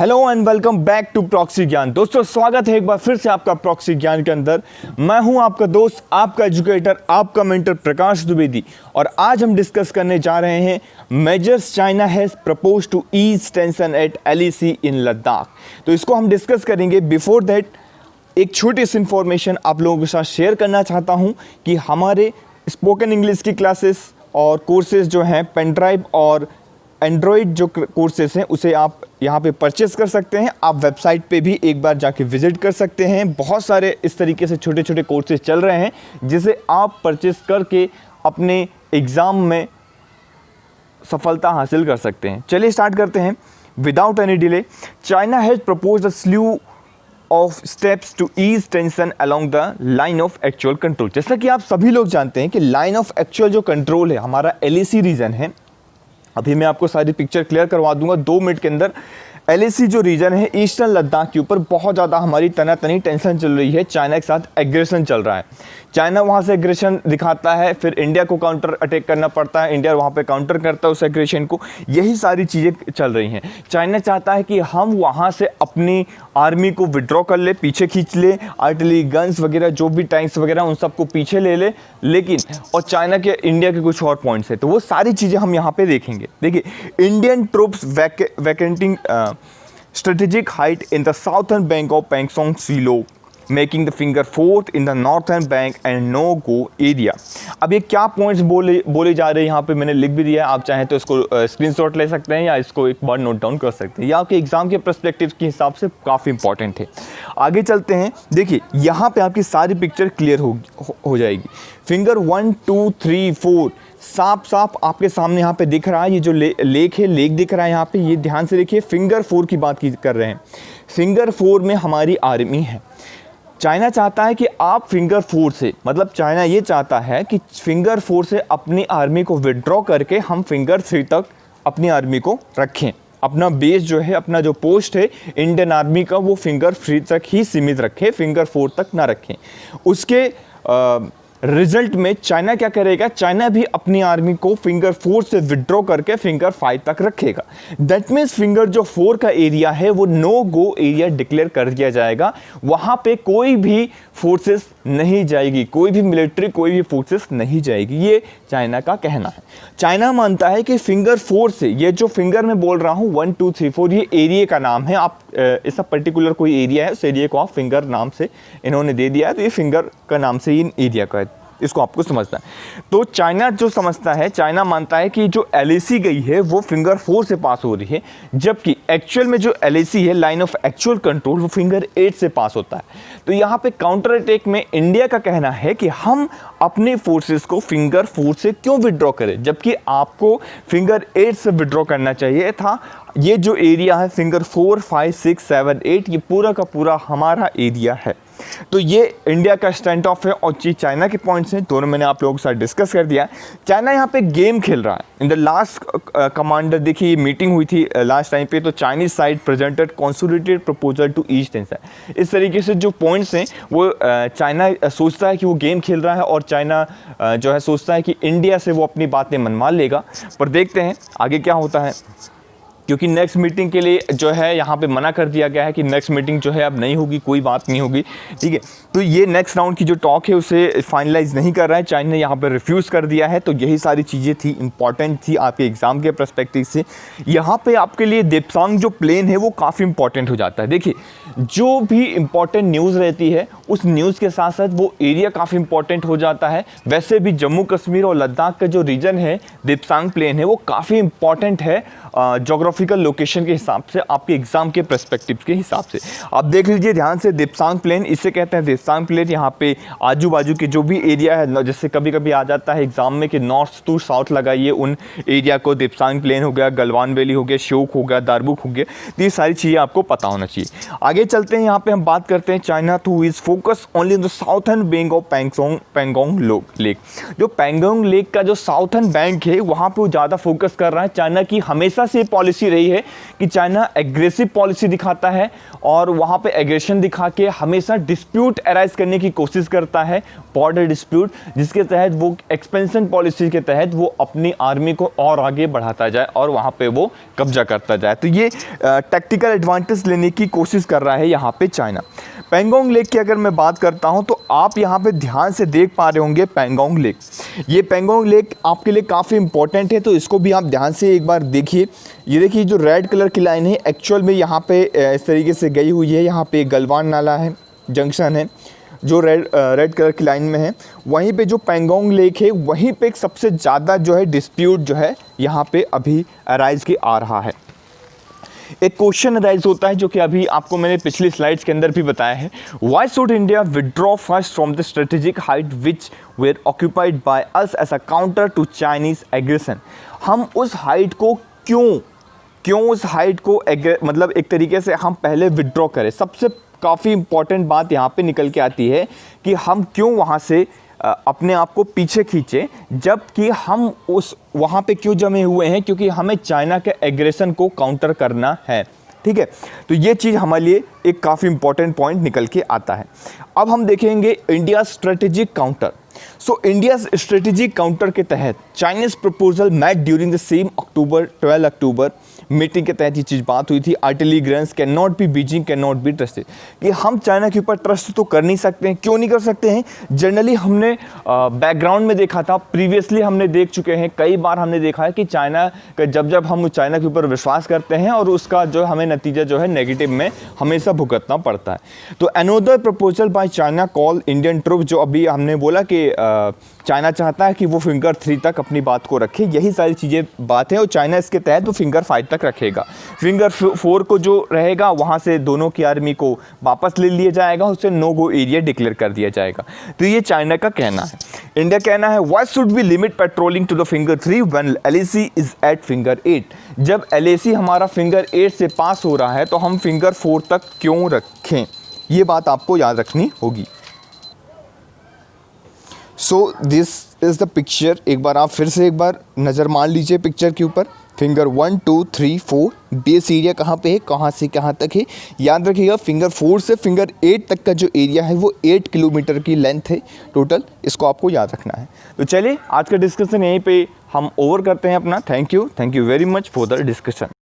Hello and welcome back to proxy Gyan. दोस्तों स्वागत है एक बार फिर से आपका प्रॉक्सी ज्ञान के अंदर। मैं हूं आपका दोस्त, आपका एजुकेटर, आपका मेंटर प्रकाश द्विवेदी। और आज हम डिस्कस करने जा रहे हैं measures China has propose to ease tension at LAC in Ladakh. तो इसको हम डिस्कस करेंगे। बिफोर दैट एक छोटी सी इन्फॉर्मेशन आप लोगों के साथ शेयर करना चाहता हूं कि हमारे स्पोकन इंग्लिश की क्लासेस और कोर्सेज जो हैं, पेन ड्राइव और एंड्रॉयड जो कोर्सेज हैं उसे आप यहाँ पे परचेस कर सकते हैं। आप वेबसाइट पे भी एक बार जाके विजिट कर सकते हैं। बहुत सारे इस तरीके से छोटे छोटे कोर्सेज चल रहे हैं जिसे आप परचेस करके अपने एग्ज़ाम में सफलता हासिल कर सकते हैं। चलिए स्टार्ट करते हैं without any delay. China has proposed a slew of steps to ease tension along the line of actual control. जैसा कि आप सभी लोग जानते हैं कि लाइन ऑफ एक्चुअल जो कंट्रोल है हमारा LAC रीजन है। अभी मैं आपको सारी पिक्चर क्लियर करवा दूंगा 2 मिनट के अंदर। LAC जो रीजन है ईस्टर्न लद्दाख के ऊपर बहुत ज़्यादा हमारी तनातनी टेंशन चल रही है। चाइना के साथ एग्रेशन चल रहा है। चाइना वहाँ से एग्रेशन दिखाता है, फिर इंडिया को काउंटर अटैक करना पड़ता है, इंडिया वहाँ पे काउंटर करता है उस एग्रेशन को। यही सारी चीज़ें चल रही हैं। चाइना चाहता है कि हम वहाँ से अपनी आर्मी को विड्रॉ कर ले, पीछे खींच ले, आर्टिलरी गन्स वगैरह जो भी टैंक्स वगैरह उन सबको पीछे ले ले। लेकिन और चाइना के इंडिया के कुछ और पॉइंट्स हैं, तो वो सारी चीज़ें हम यहाँ पे देखेंगे। देखिए, Indian troops vacating strategic height in the southern bank of Pangsong Silo, making the finger fourth in the northern bank and no go area। अब ये क्या पॉइंट्स बोले जा रहे हैं यहाँ पे मैंने लिख भी दिया है। आप चाहें तो इसको स्क्रीनशॉट ले सकते हैं या इसको एक बार नोट डाउन कर सकते हैं। ये आपके एग्जाम के पर्सपेक्टिव के हिसाब से काफ़ी इंपॉर्टेंट है। आगे चलते हैं। देखिए, यहाँ पे आपकी सारी पिक्चर क्लियर हो जाएगी। फिंगर 1 2 3 4 साफ साफ आपके सामने यहाँ पे दिख रहा है। ये जो लेक है, लेक दिख रहा है यहाँ पे, ये ध्यान से देखिए। फिंगर 4 की बात कर रहे हैं। फिंगर 4 में हमारी आर्मी है। चाइना चाहता है कि आप फिंगर 4 से, मतलब चाइना ये चाहता है कि फिंगर 4 से अपनी आर्मी को विड्रॉ करके हम फिंगर 3 तक अपनी आर्मी को रखें। अपना बेस जो है, अपना जो पोस्ट है इंडियन आर्मी का, वो फिंगर 3 तक ही सीमित रखें, फिंगर 4 तक ना रखें। उसके रिजल्ट में चाइना क्या करेगा, चाइना भी अपनी आर्मी को फिंगर 4 से विड्रॉ करके फिंगर 5 तक रखेगा। दैट मीन्स फिंगर जो 4 का एरिया है वो नो गो एरिया डिक्लेयर कर दिया जाएगा। वहां पे कोई भी फोर्सेस नहीं जाएगी, कोई भी मिलिट्री, कोई भी फोर्सेस नहीं जाएगी। ये चाइना का कहना है। चाइना मानता है कि फिंगर 4 से, ये जो फिंगर मैं बोल रहा हूँ 1 2 3 4, ये एरिया का नाम है। आप ऐसा पर्टिकुलर कोई एरिया है, उस एरिया को आप फिंगर नाम से इन्होंने दे दिया है, तो ये फिंगर का नाम से इन एरिया का है। इसको आपको समझना है। तो चाइना जो समझता है, चाइना मानता है कि जो LAC गई है वो फिंगर 4 से पास हो रही है, जबकि एक्चुअल में जो LAC है, लाइन ऑफ एक्चुअल कंट्रोल, वो फिंगर 8 से पास होता है। तो यहाँ पे काउंटर अटैक में इंडिया का कहना है कि हम अपने फोर्सेस को फिंगर 4 से क्यों विड्रॉ करें, जबकि आपको फिंगर 8 से विड्रॉ करना चाहिए था। ये जो एरिया है फिंगर 4 5 6 7 8, ये पूरा का पूरा हमारा एरिया है। तो ये इंडिया का स्टैंड ऑफ है और ये चाइना के पॉइंट्स हैं, दोनों मैंने आप लोगों के साथ डिस्कस कर दिया। चाइना यहाँ पे गेम खेल रहा है। इन द लास्ट कमांडर, देखिए मीटिंग हुई थी लास्ट टाइम पे, तो Chinese side presented consolidated proposal to ease tension. इस तरीके से जो पॉइंट्स हैं वो चाइना सोचता है कि वो गेम खेल रहा है और चाइना जो है सोचता है कि इंडिया से वो अपनी बातें मनवा लेगा। पर देखते हैं आगे क्या होता है, क्योंकि नेक्स्ट मीटिंग के लिए जो है यहाँ पे मना कर दिया गया है कि नेक्स्ट मीटिंग जो है अब नहीं होगी, कोई बात नहीं होगी। ठीक है, तो ये नेक्स्ट राउंड की जो टॉक है उसे फाइनलाइज नहीं कर रहा है, चाइना ने यहाँ पे रिफ्यूज़ कर दिया है। तो यही सारी चीज़ें थी, इंपॉर्टेंट थी आपके एग्ज़ाम के पर्सपेक्टिव से। यहाँ पे आपके लिए देप्सांग जो प्लेन है वो काफ़ी इंपॉर्टेंट हो जाता है। देखिए, जो भी इंपॉर्टेंट न्यूज़ रहती है उस न्यूज़ के साथ साथ वो एरिया काफ़ी इंपॉर्टेंट हो जाता है। वैसे भी जम्मू कश्मीर और लद्दाख का जो रीजन है, देप्सांग प्लेन है, वो काफ़ी इंपॉर्टेंट है जोग्राफिकल लोकेशन के हिसाब से, आपके एग्जाम के पर्सपेक्टिव के हिसाब से। आप देख लीजिए ध्यान से, देप्सांग प्लेन इसे कहते हैं। देप्सांग प्लेन यहाँ पे आजू बाजू के जो भी एरिया है, जैसे कभी कभी आ जाता है एग्जाम में कि नॉर्थ टू साउथ लगाइए उन एरिया को। देप्सांग प्लेन हो गया, गलवान वैली हो गया, श्योक हो गया, दारबुक हो गया, तो ये सारी चीज़ें आपको पता होना चाहिए। आगे चलते हैं, यहाँ पे हम बात करते हैं China two is focus only in the southern bank of Pangong lake. जो पैंगोंग लेक का जो साउथर्न बैंक है वहाँ पे वो ज़्यादा फोकस कर रहा है। चाइना की हमेशा से पॉलिसी रही है कि चाइना एग्रेसिव पॉलिसी दिखाता है और वहाँ पे एग्रेशन दिखा के हमेशा डिस्प्यूट अराइज करने की कोशिश करता है, बॉर्डर डिस्प्यूट, जिसके तहत वो एक्सपेंशन पॉलिसी के तहत वो अपनी आर्मी को और आगे बढ़ाता जाए और वहाँ पे वो कब्जा करता जाए। तो ये टैक्टिकल एडवांटेज लेने की कोशिश कर रहा है यहाँ पे चाइना। पैंगोंग लेक की अगर मैं बात करता हूँ तो आप यहाँ पे ध्यान से देख पा रहे होंगे पैंगोंग लेक। ये पैंगोंग लेक आपके लिए काफ़ी इंपॉर्टेंट है, तो इसको भी आप ध्यान से एक बार देखिए। ये देखिए जो रेड कलर की लाइन है एक्चुअल में यहाँ पे इस तरीके से गई हुई है। यहाँ पे गलवान नाला है, जंक्शन है जो रेड कलर की लाइन में है। वहीं पे जो पैंगोंग लेक है वहीं पे सबसे ज़्यादा जो है डिस्प्यूट जो है यहाँ पे अभी अराइज के आ रहा है। एक क्वेश्चन अराइज होता है जो कि अभी आपको मैंने पिछली स्लाइड्स के अंदर भी बताया है, why should India withdraw first from the strategic height which were occupied by us as a counter to Chinese aggression. हम उस हाइट को क्यों उस हाइट को मतलब एक तरीके से हम पहले विड्रॉ करें। सबसे काफ़ी इंपॉर्टेंट बात यहाँ पे निकल के आती है कि हम क्यों वहाँ से अपने आप को पीछे खींचे, जबकि हम उस वहाँ पे क्यों जमे हुए हैं, क्योंकि हमें चाइना के एग्रेशन को काउंटर करना है। ठीक है, तो ये चीज़ हमारे लिए एक काफ़ी इंपॉर्टेंट पॉइंट निकल के आता है। अब हम देखेंगे India strategic counter. So India strategic counter के तहत Chinese proposal made during the same 12 October meeting के तहत ये चीज़ बात हुई थी। Artillery guns can not be Beijing can not be trusted, कि हम चाइना के ऊपर ट्रस्ट तो कर नहीं सकते हैं। क्यों नहीं कर सकते हैं? जनरली हमने बैकग्राउंड में देखा था, प्रीवियसली हमने देख चुके हैं, कई बार हमने देखा है कि चाइना का जब हम चाइना के ऊपर विश्वास करते हैं और उसका जो हमें नतीजा जो है नेगेटिव में हमेशा भुगतना पड़ता है। तो another proposal by China call Indian troop, जो अभी हमने बोला कि चाइना चाहता है कि वो फिंगर 3 तक अपनी बात को रखे, यही सारी चीज़ें बात है और चाइना इसके तहत वो फिंगर 5 तक रखेगा। फिंगर 4 को जो रहेगा वहाँ से दोनों की आर्मी को वापस ले लिया जाएगा, उससे नो गो एरिया डिक्लेयर कर दिया जाएगा। तो ये चाइना का कहना है। इंडिया कहना है why should we limit patrolling to the finger 3 when LAC is at finger 8। जब LAC हमारा फिंगर 8 से पास हो रहा है तो हम फिंगर 4 तक क्यों रखें, ये बात आपको याद रखनी होगी। So this is the picture. एक बार आप फिर से एक बार नज़र मार लीजिए पिक्चर के ऊपर। फिंगर 1 2 3 4 बेस एरिया कहाँ पे है, कहाँ से कहाँ तक है, याद रखिएगा। फिंगर 4 से फिंगर 8 तक का जो एरिया है वो 8 किलोमीटर की लेंथ है टोटल, इसको आपको याद रखना है। तो चलिए आज का डिस्कशन यहीं पे हम ओवर करते हैं अपना। Thank you very much for the discussion.